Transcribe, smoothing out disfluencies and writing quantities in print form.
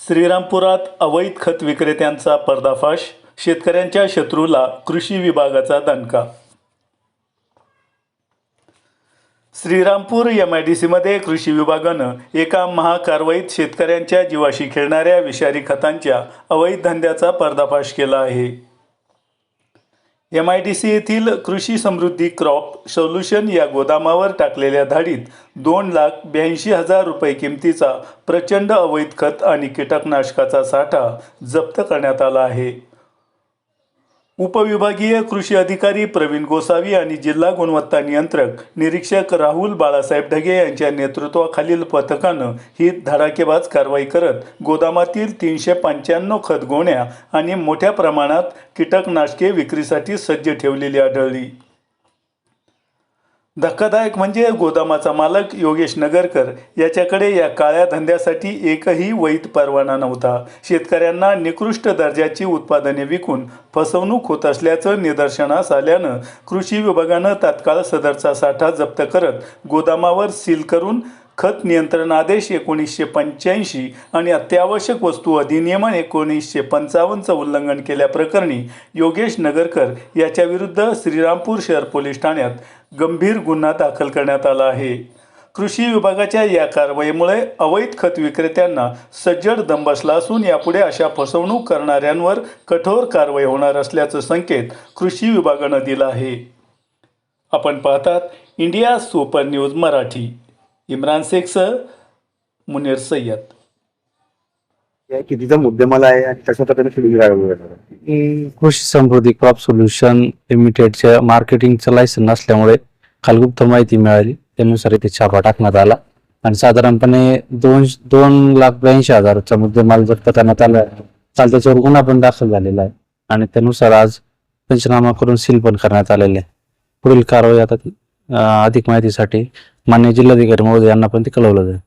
श्रीरामपुरात अवैध खत विक्रेत्यांचा पर्दाफाश, शेतकऱ्यांच्या शत्रूला कृषी विभागाचा दणका. श्रीरामपूर MIDCमध्ये कृषी विभागानं एका महाकारवाईत शेतकऱ्यांच्या जीवाशी खेळणाऱ्या विषारी खतांच्या अवैध धंद्याचा पर्दाफाश केला आहे. MIDC येथील कृषी समृद्धी क्रॉप सोल्युशन या गोदामावर टाकलेल्या धाडीत 2,82,000 रुपये किमतीचा प्रचंड अवैध खत आणि कीटकनाशकाचा साठा जप्त करण्यात आला आहे. उपविभागीय कृषी अधिकारी प्रवीण गोसावी आणि जिल्हा गुणवत्ता नियंत्रक निरीक्षक राहुल बाळासाहेब ढगे यांच्या नेतृत्वाखालील पथकानं ही धडाकेबाज कारवाई करत गोदामातील 395 खत गोण्या आणि मोठ्या प्रमाणात कीटकनाशके विक्रीसाठी सज्ज ठेवलेली आढळली. धक्कादायक म्हणजे गोदामाचा मालक योगेश नगरकर याच्याकडे या काळ्या धंद्यासाठी एकही वैध परवाना नव्हता. शेतकऱ्यांना निकृष्ट दर्जाची उत्पादने विकून फसवणूक होत असल्याचं निदर्शनास आल्यानं कृषी विभागानं तात्काळ सदरचा साठा जप्त करत गोदामावर सील करून खत नियंत्रण आदेश 1985 आणि अत्यावश्यक वस्तू अधिनियम 1955चं उल्लंघन केल्याप्रकरणी योगेश नगरकर याच्याविरुद्ध श्रीरामपूर शहर पोलीस ठाण्यात गंभीर गुन्हा दाखल करण्यात आला आहे. कृषी विभागाच्या या कारवाईमुळे अवैध खत विक्रेत्यांना सज्जड दम बसला असून यापुढे अशा फसवणूक करणाऱ्यांवर कठोर कारवाई होणार असल्याचं संकेत कृषी विभागानं दिला आहे. आपण पाहतात India super news Marathi. Imran शेखसह मुनीर सय्यद. कितीचा मुद्देमाल आहे आणि कशा प्रकारे कृषी समृद्धी क्रॉप सोल्युशन लिमिटेडच्या मार्केटिंगचं लायसन नसल्यामुळे खालगुप्त माहिती मिळाली, त्यानुसार इथे छापा टाकण्यात आला आणि साधारणपणे 2,82,000चा मुद्देमाल जप्त करण्यात आला आहे. काल त्याच्यावर गुन्हा पण दाखल झालेला आहे आणि त्यानुसार आज पंचनामा करून सील पण करण्यात आलेले आहे. पुढील कारवाई आता अधिक माहितीसाठी मान्य जिल्हाधिकारी महोदय यांना पण ते कळवलं जाईल.